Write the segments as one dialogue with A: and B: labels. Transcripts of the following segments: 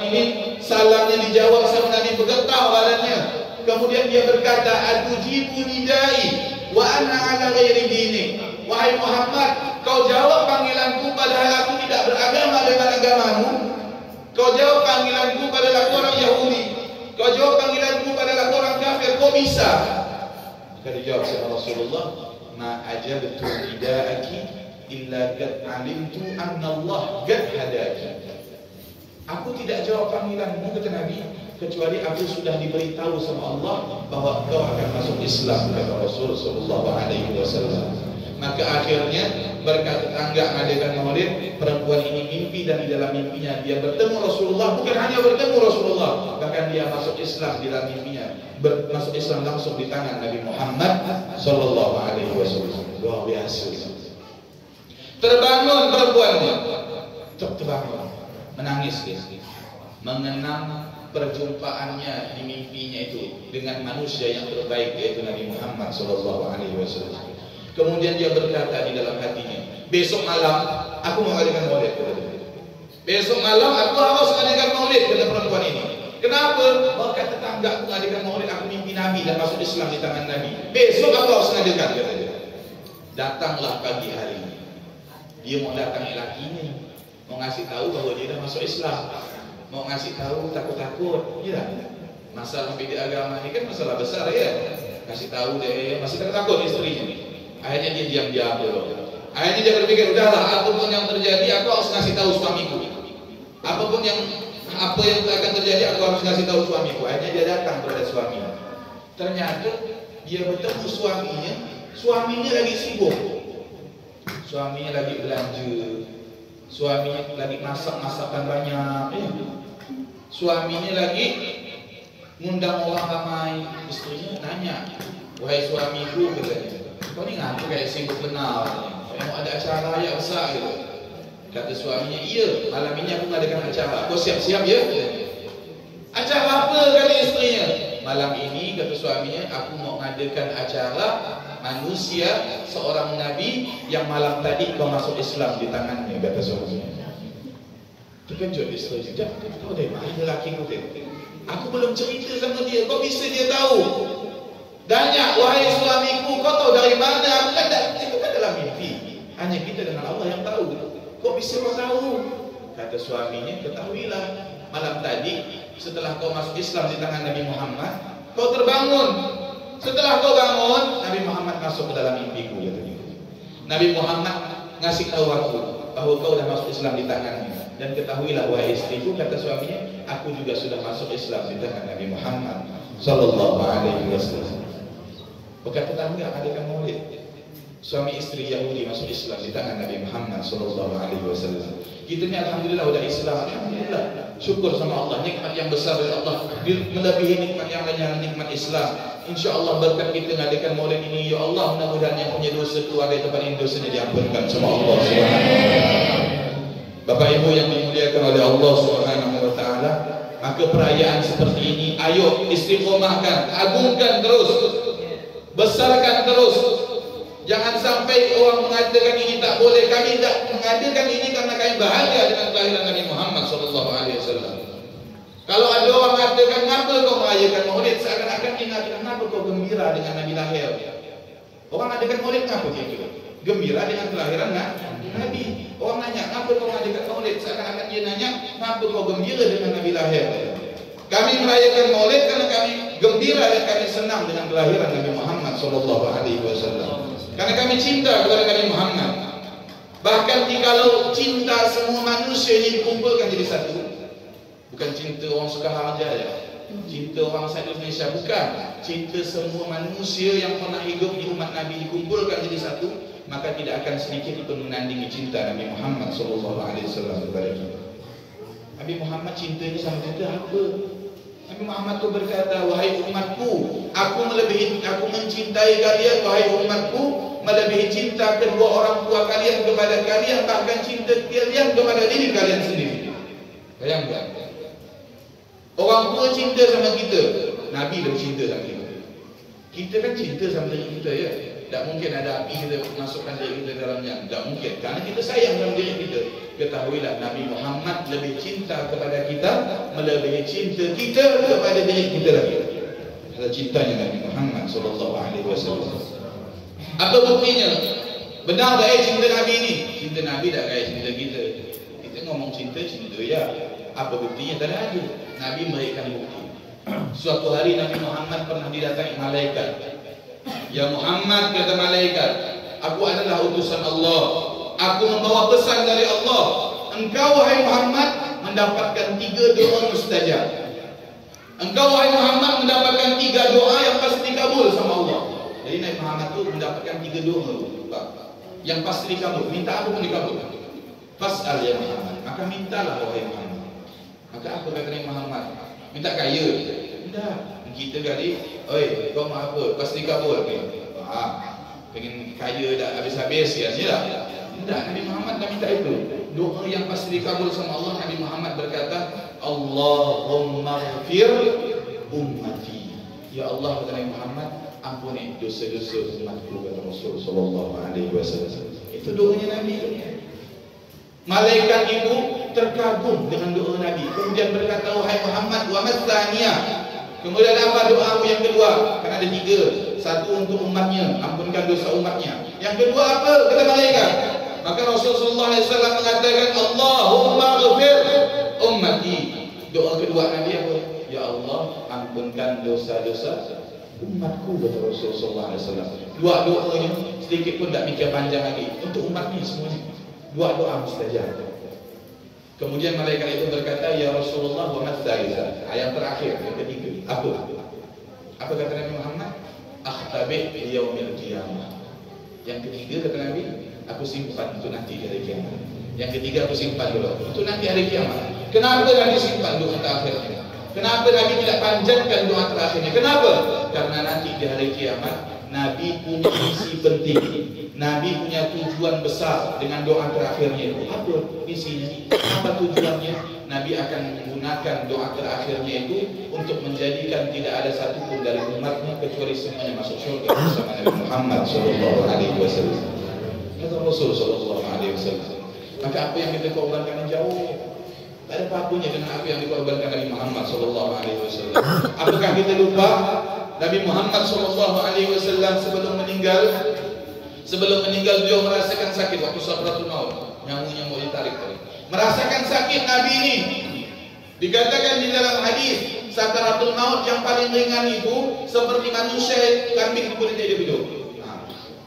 A: Ini salamnya dijawab sama Nabi, bergetar badannya. Kemudian dia berkata, atujibu nidai wa ana ala ghairi dini. Wahai Muhammad, kau jawab panggilanku padahal aku tidak beragama dengan agamamu. Kau jawab panggilanku padahal aku orang Yahudi. Kau jawab panggilanku padahal aku orang kafir. Kau bisa? Maka dijawab sama Rasulullah, ma ajabtu nida'aki illa qad alimtu anna Allah qad hadaki. Aku tidak jawab panggilanmu, kata Nabi, kecuali aku sudah diberitahu sama Allah bahwa kau akan masuk Islam, kata Rasul sallallahu alaihi wasallam. Maka akhirnya berkat tetangga mengadakan maulid, perempuan ini mimpi dan di dalam mimpinya dia bertemu Rasulullah. Bukan hanya bertemu Rasulullah, bahkan dia masuk Islam di dalam mimpinya, masuk Islam langsung di tangan Nabi Muhammad sallallahu alaihi wasallam. Luar biasa. Terbangun perempuannya, terbangun, menangis dia, mengenang perjumpaannya di mimpinya itu dengan manusia yang terbaik, yaitu Nabi Muhammad sallallahu alaihi wasallam. Kemudian dia berkata di dalam hatinya, besok malam aku mau mengadakan maulid. Besok malam aku harus mengadakan maulid, kata perempuan ini. Kenapa? Berkat tetangga aku mengadakan maulid, aku mimpi Nabi dan masuk Islam di tangan Nabi. Besok aku harus mengadakan, kata dia. Datanglah pagi hari, dia mau datangi lakinya, mau ngasih tahu bahwa dia dah masuk Islam, mau ngasih tahu takut-takut, ya. Masalah beda agama ini kan masalah besar, ya. Kasih tahu dia masih takut istrinya. Akhirnya dia diam-diam dulu. Akhirnya dia berpikir, udahlah, apapun yang terjadi aku harus ngasih tahu suamiku. Apa yang akan terjadi aku harus ngasih tahu suamiku. Akhirnya dia datang kepada suaminya. Ternyata dia bertemu suaminya lagi sibuk. Suaminya lagi belanja, suaminya lagi masak masakan banyak, suaminya lagi ngundang orang ramai. Istrinya nanya, wahai suamiku, katanya, kau ni ngaku kayak sibuk kenal, mau ada acara yang besar gitu. Kata suaminya, iya, malam ini aku mengadakan acara, kau siap-siap ya? Acara apa, kata istrinya? Malam ini, kata suaminya, aku mau mengadakan acara manusia, seorang Nabi yang malam tadi kau masuk Islam di tangannya, kata suaminya. Terkejut istrinya, kau dari mana lelaki kau tu? Aku belum cerita sama dia, kau bisa dia tahu? Tanya, wahai suamiku, kau tahu dari mana? Aku kan itu kan dalam mimpi. Hanya kita dengan Allah yang tahu. Kok bisa kau tahu? Kata suaminya, ketahuilah, malam tadi setelah kau masuk Islam di tangan Nabi Muhammad, kau terbangun. Setelah kau bangun, Nabi Muhammad masuk ke dalam mimpiku. Nabi Muhammad ngasih tahu aku bahwa kau dah masuk Islam di tangannya. Dan ketahuilah, wahai istriku, kata suaminya, aku juga sudah masuk Islam di tangan Nabi Muhammad sallallahu alaihi wasallam. Bekat tetangga adakan maulid, suami istri Yahudi masuk Islam di tangan Nabi Muhammad sallallahu alaihi wasallam. Kita ni alhamdulillah sudah Islam, alhamdulillah. Syukur sama Allah, nikmat yang besar dari Allah melebihi nikmat yang lainnya, nikmat Islam. Insya-Allah berkat kita mengadakan maulid ini, ya Allah, mudah-mudahan yang punya dosa keluar dari tempat ini dosanya diampunkan sama Allah Subhanahu wa taala. Bapak Ibu yang dimuliakan oleh Allah Subhanahu wa taala, maka perayaan seperti ini ayo istiqomahkan, agungkan terus, besarkan terus. Jangan sampai orang mengatakan ini tak boleh. Kami tak mengadakan ini karena kami bahagia dengan kelahiran Nabi Muhammad sallallahu alaihi wasallam. Kalau ada orang mengatakan, kenapa kau merayakan maulid? Seakan-akan ingatkan, kenapa kau gembira dengan Nabi lahir? Orang mengadakan maulid, kenapa dia gembira dengan kelahiran Nabi? Orang nanya, kenapa kau mengadakan maulid? Seakan-akan dia nanya, kenapa kau gembira dengan Nabi lahir? Kami merayakan maulid karena kami gembira dan kami senang dengan kelahiran Nabi Muhammad sallallahu alaihi wasallam. Karena kami cinta kepada Nabi Muhammad. Bahkan jikalau cinta semua manusia ini dikumpulkan jadi satu, bukan cinta orang Sukaharja ya, cinta orang Indonesia, bukan, cinta semua manusia yang pernah hidup di umat Nabi dikumpulkan jadi satu, maka tidak akan sedikit pun menandingi cinta Nabi Muhammad sallallahu alaihi wasallam kepada kita. Nabi Muhammad cintanya sama kita apa? Nabi Muhammad itu berkata, wahai umatku, aku mencintai kalian, wahai umatku, melebihi cinta kedua orang tua kalian kepada kalian, bahkan cinta kalian kepada diri kalian sendiri. Bayangkan, orang tua cinta sama kita, Nabi dah cinta sama kita. Kita kan cinta sama diri kita ya. Tak mungkin ada api kita masukkan diri kita dalamnya. Tak mungkin. Karena kita sayang dalam diri kita. Ketahuilah Nabi Muhammad lebih cinta kepada kita, melebihi cinta kita kepada diri kita lagi. Ada cintanya Nabi Muhammad SAW. Apa buktinya? Benar tak cinta Nabi ini? Cinta Nabi tak kayak cinta kita. Kita ngomong cinta ya. Apa buktinya? Tak ada. Nabi memberikan bukti. Suatu hari Nabi Muhammad pernah didatangi malaikat. Ya Muhammad, kata malaikat, aku adalah utusan Allah. Aku membawa pesan dari Allah. Engkau wahai Muhammad mendapatkan 3 doa mustajab. Engkau wahai Muhammad mendapatkan 3 doa yang pasti dikabul sama Allah. Jadi Nabi Muhammad tu mendapatkan 3 doa yang pasti dikabul. Minta apa pun dikabul. Fas'al ya Muhammad. Maka mintalah wahai Muhammad. Maka apa kata Nabi Muhammad? Minta kaya? Tidak. Kita kali, oi, kau mau apa? Pasti kabul. Pengen kaya dah habis-habis ya, tidak? Tidak. Nabi Muhammad dah minta itu. Doa yang pasti dikabul sama Allah. Nabi Muhammad berkata, Allahumma ghfir ummati. Ya Allah, kata Nabi Muhammad, ampuni dosa-dosa umatku, kata Rasul sallallahu alaihi wasallam. Itu doanya Nabi. Malaikat itu terkagum dengan doa Nabi. Kemudian berkata, wahai Muhammad, wa matsaniyah. Kemudian apa doamu yang kedua? Kan ada 3. Satu untuk umatnya, ampunkan dosa umatnya. Yang kedua apa? Kata malaikat. Maka Rasulullah SAW mengatakan, Allahumma ghafir ummati. Doa kedua Nabi apa? Ya Allah, ampunkan dosa-dosa umatku, kata Rasulullah SAW. Dua doanya sedikit pun tak mikir panjang lagi. Untuk umatnya semuanya. 2 doa mustajab. Kemudian malaikat itu berkata, ya Rasulullah wa matsaiza. Ayat terakhir, yang ketiga. Apa? Apa kata Nabi Muhammad? Akhtabih li yaumil qiyamah. Yang ketiga kata Nabi, aku simpan untuk nanti hari kiamat. Yang ketiga aku simpan dulu untuk nanti hari kiamat. Kenapa Nabi simpan doa terakhirnya? Kenapa Nabi tidak panjatkan doa terakhirnya? Kenapa? Karena nanti di hari kiamat Nabi punya misi penting. Nabi punya tujuan besar dengan doa terakhirnya itu. Apa misinya? Apa tujuannya? Nabi akan menggunakan doa terakhirnya itu untuk menjadikan tidak ada satupun dari umatnya kecuali semuanya masuk surga bersama Nabi Muhammad sallallahu alaihi wasallam. Kata Rasul sallallahu alaihi wasallam. Maka apa yang kita korbankan jauh. Tak ada apa-apanya dengan apa yang dikorbankan Nabi Muhammad sallallahu alaihi wasallam. Apakah kita lupa Nabi Muhammad sallallahu alaihi wasallam sebelum meninggal beliau merasakan sakit waktu sakratul maut. Nyamuk mau ditarik tadi. Merasakan sakit Nabi ini. Dikatakan di dalam hadis, sakratul maut yang paling ringan itu seperti manusia kambing di kulit hidup.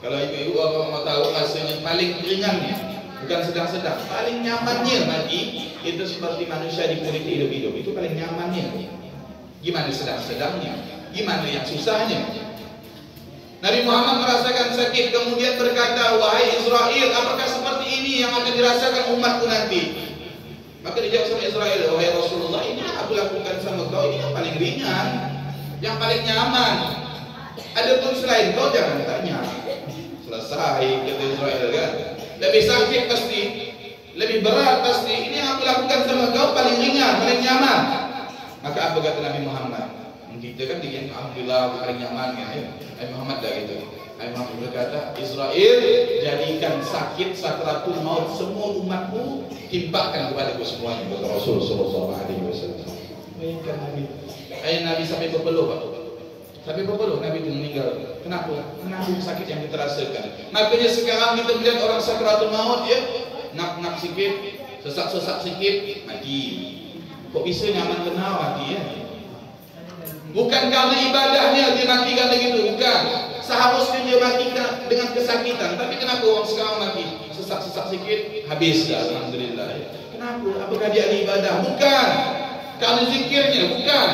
A: Kalau ibu-ibu mau tahu rasanya paling ringannya, bukan sedang-sedang, paling nyamannya mati itu seperti manusia di kulit hidup. Itu paling nyamannya. Gimana sedang-sedangnya? Gimana yang susahnya? Nabi Muhammad merasakan sakit, kemudian berkata, wahai Israel, apakah seperti ini yang akan dirasakan umatku nanti? Maka dijawab sama Israel, wahai Rasulullah, ini yang aku lakukan sama kau, ini yang paling ringan, yang paling nyaman. Adapun selain kau jangan tanya. Selesai, kata Israel kan. Lebih sakit pasti, lebih berat pasti, ini yang aku lakukan sama kau paling ringan, paling nyaman. Maka apa kata Nabi Muhammad? Kita kan dengan alhamdulillah paling nyaman ya. Nabi Muhammad dah gitu. Nabi Muhammad berkata, Israel, jadikan sakit sakratul maut semua umatmu, timpakan kepadaku semuanya, kata Rasul sallallahu alaihi wasallam. Bayangkan Nabi. Nabi sampai berpeluh, Pak. Sampai berpeluh Nabi itu meninggal. Kenapa? Kenapa sakit yang kita rasakan. Makanya sekarang kita melihat orang sakratul maut ya, nak sikit, sesak sikit, mati. Kok bisa nyaman kenal mati ya? Bukan karena ibadahnya dia matikan begitu, bukan. Seharusnya dia mati dengan kesakitan. Tapi kenapa orang sekarang mati? Sesak sikit, habis dah, alhamdulillah. Kenapa? Apakah dia ahli ibadah? Bukan. Karena zikirnya, bukan.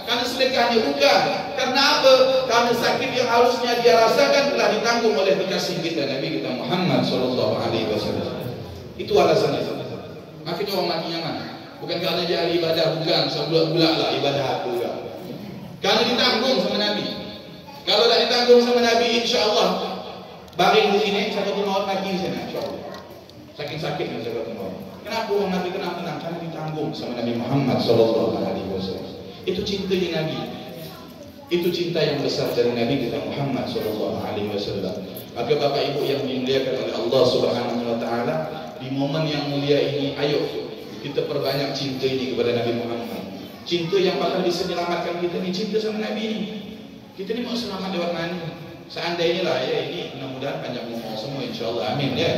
A: Karena sedekahnya, bukan. Karena apa? Karena sakit yang harusnya dia rasakan telah ditanggung oleh kekasih kita, Nabi kita Muhammad sallallahu alaihi wasallam. Itu alasannya. Makanya orang mati nyaman. Bukan karena dia ahli ibadah, bukan. Sebulan-bulan lah ibadah aku juga. Kalau ditanggung sama Nabi. Kalau tak ditanggung sama Nabi, insya-Allah baring di sini, sakratul maut mati di sana, insya-Allah. Sakit-sakit sakratul maut. Kenapa orang Nabi tenang? Karena ditanggung sama Nabi Muhammad sallallahu alaihi wasallam. Itu cintanya Nabi. Itu cinta yang besar dari Nabi kita Muhammad sallallahu alaihi wasallam. Maka Bapak Ibu yang dimuliakan oleh Allah Subhanahu wa taala, di momen yang mulia ini ayo kita perbanyak cinta ini kepada Nabi Muhammad. Cinta yang bakal bisa menyelamatkan kita ni cinta sama Nabi ni. Kita ni mau selamat lewat mana? Seandainya lah ya, ini mudah-mudahan panjang umur semua insya-Allah. Amin ya.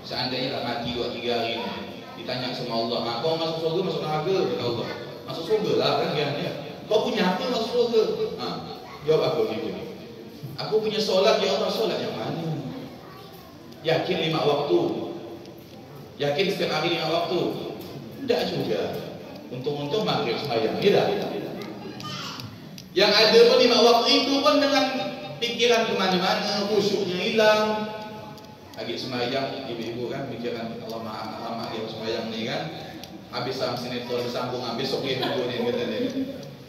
A: Seandainya lah mati 2-3 hari ni, ditanya sama Allah, "Kau masuk surga masuk neraka?" kata Allah. "Masuk surga lah kan dia. Kau punya apa masuk surga?" Jawab aku gitu. "Aku punya solat ya Allah." "Solat yang mana?" "Yakin 5 waktu." "Yakin setiap hari 5 waktu?" "Tidak juga. Untung-untung maghrib sembahyang." Tidak. Yang ada pun 5 waktu itu pun dengan pikiran kemana-mana, khusyuknya hilang. Lagi sembahyang, ibu-ibu kan pikiran lama dia sembahyang ni kan. Habis sinetron disambung, besok dia duduk ni kata dia.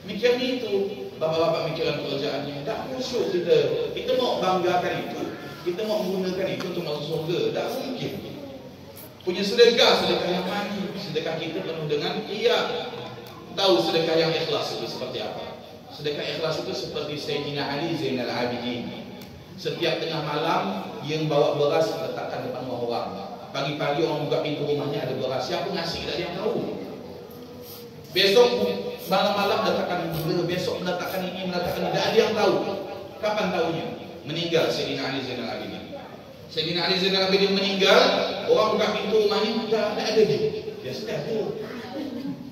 A: Mikir itu, bapak-bapak mikiran pekerjaannya. Tak khusyuk kita. Kita mau banggakan itu. Kita mau menggunakan itu untuk masuk surga. Tak mungkin. Punya sedekah yang mana? Sedekah kita penuh dengan tahu sedekah yang ikhlas itu seperti apa? Sedekah ikhlas itu seperti Sayyidina Ali Zainal Abidin. Setiap tengah malam dia bawa beras letakkan depan rumah orang. Pagi-pagi orang buka pintu rumahnya ada beras. Siapa ngasih tak ada yang tahu. Besok malam-malam letakkan gula, besok meletakkan ini, meletakkan ini, tak ada yang tahu. Kapan tahunya? Meninggal Sayyidina Ali Zainal Abidin. Sayyidina Ali Zainal Abidin meninggal, orang buka pintu rumah ni tak ada dia. Dia sudah ada.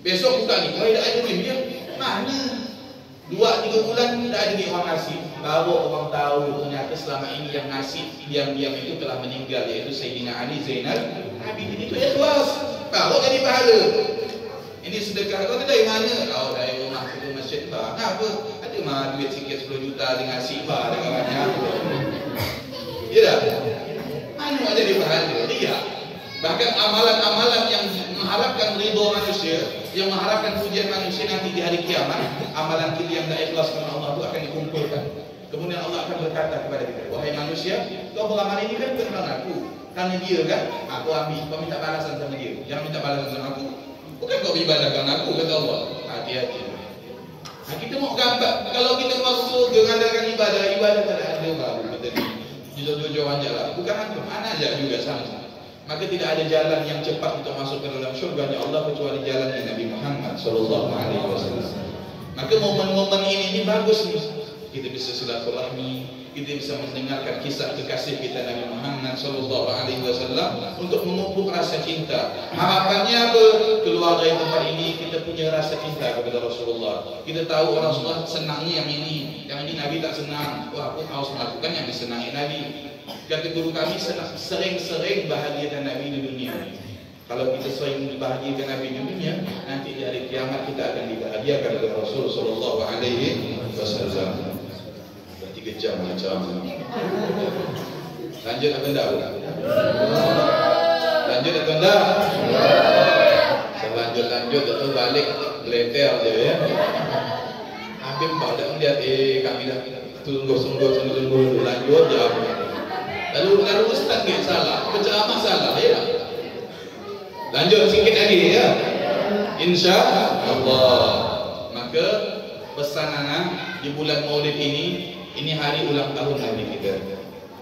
A: Besok buka ni, tak ada dia. Mana? 2-3 bulan tak ada dia orang ngasih. Baru orang tahu ternyata selama ini yang ngasih diam-diam itu telah meninggal, iaitu Sayyidina Ali Zainal Abidin. Itu ikhlas, baru jadi pahala. Ini sedekah kau dari mana? Kau dari rumah situ masjid bah. Apa? Ada mah duit sikit 10 juta dengan ngasih bah dengan banyak. Ya tak? Mana ada di pahala? Dia. Bahkan amalan-amalan yang mengharapkan ridha manusia, yang mengharapkan pujian manusia nanti di hari kiamat, amalan kita yang tak ikhlas kepada Allah itu akan dikumpulkan. Kemudian Allah akan berkata kepada kita, "Wahai manusia, kau beramal ini kan bukan kerana aku, karena dia kan, aku ambil, kau minta balasan sama dia. Jangan minta balasan sama aku. Bukan kau beribadah kerana aku," kata Allah. Hati-hati. Nah, kita mau gambar, kalau kita masuk surga mengandalkan ibadah tak ada baru kita ni jujur-jujur aja lah. Bukan aku, mana aja juga sama. Maka tidak ada jalan yang cepat untuk masuk ke dalam syurga Allah kecuali jalannya Nabi Muhammad sallallahu alaihi wasallam. Maka momen-momen ini bagus nih. Kita bisa silaturahmi, kita bisa mendengarkan kisah kekasih kita Nabi Muhammad sallallahu alaihi wasallam untuk memupuk rasa cinta. Harapannya apa? Keluar dari tempat ini kita punya rasa cinta kepada Rasulullah. Kita tahu Rasulullah senangnya yang ini Nabi tak senang. Wah, aku harus melakukan yang disenangi Nabi. Kata guru kami, sering-sering bahagiakan Nabi di dunia. Kalau kita sering bahagiakan Nabi di dunia, nanti di hari kiamat kita akan dibahagiakan oleh Rasul sallallahu alaihi wasallam. 3 jam macam. Lanjut atau enggak? Lanjut atau enggak? Lanjut atau balik leter dia ya. Habib pada melihat kami dah tunggu lanjut jawab. Lalu ustaz ni salah, penceramah salah ya. Lanjut sikit lagi ya. Insya-Allah. Maka pesanan di bulan Maulid ini hari ulang tahun Nabi kita.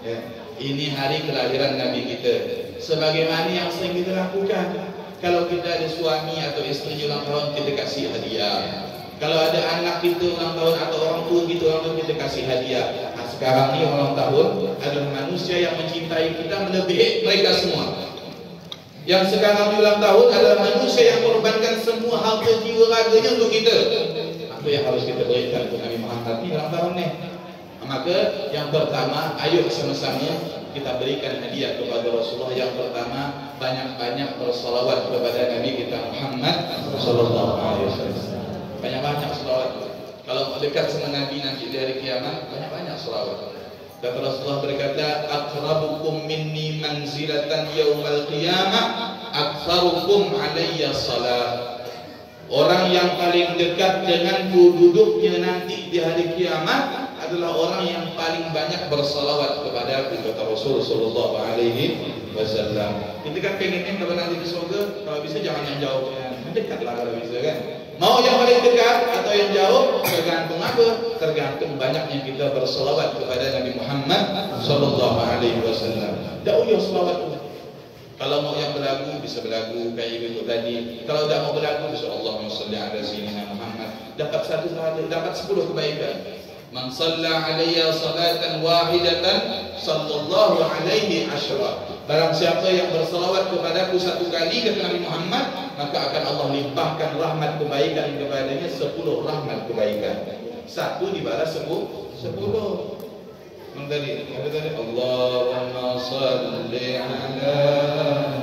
A: Ya. Ini hari kelahiran Nabi kita. Sebagaimana yang sering kita lakukan. Kalau kita ada suami atau isteri ulang tahun, kita kasih hadiah. Kalau ada anak kita ulang tahun atau orang tua kita ulang tahun, kita kasih hadiah. Nah, sekarang ni ulang tahun adalah manusia yang mencintai kita melebihi mereka semua. Yang sekarang ulang tahun adalah manusia yang mengorbankan semua harta jiwa raganya untuk kita. Apa yang harus kita berikan untuk Nabi Muhammad ni ulang tahun ni? Maka yang pertama, ayo sama-sama kita berikan hadiah kepada Rasulullah. Yang pertama, banyak-banyak bersalawat kepada Nabi kita Muhammad sallallahu alaihi wasallam. Banyak-banyak salawat. Kalau dekat sama Nabi nanti di hari kiamat, banyak-banyak salawat. Kata Rasulullah berkata, "Aqrabukum minni manzilatan yaumal qiyamah aktsarukum alayya salat." Orang yang paling dekat denganku duduknya nanti di hari kiamat adalah orang yang paling banyak bersalawat kepada aku, kata Rasul sallallahu alaihi wasallam. Kita kan pengennya kalau nanti ke surga, kalau bisa jangan yang jauh, yang dekatlah kalau bisa kan. Mau yang paling dekat atau yang jauh tergantung apa? Tergantung banyaknya kita berselawat kepada Nabi Muhammad sallallahu alaihi wasallam. Dak uyah selawat tu. Kalau mau yang berlagu bisa berlagu kayak gitu tadi. Kalau tak mau berlagu bisa Allahumma shalli ala sayyidina Muhammad. Dapat satu pahala, dapat 10 kebaikan. Man shalla alayya salatan wahidatan sallallahu alaihi asyra. Barang siapa yang berselawat kepadaku satu kali kata Nabi Muhammad, maka akan Allah limpahkan rahmat kebaikan kepadanya 10 rahmat kebaikan. Satu dibalas 10. Tadi Allahumma salli ala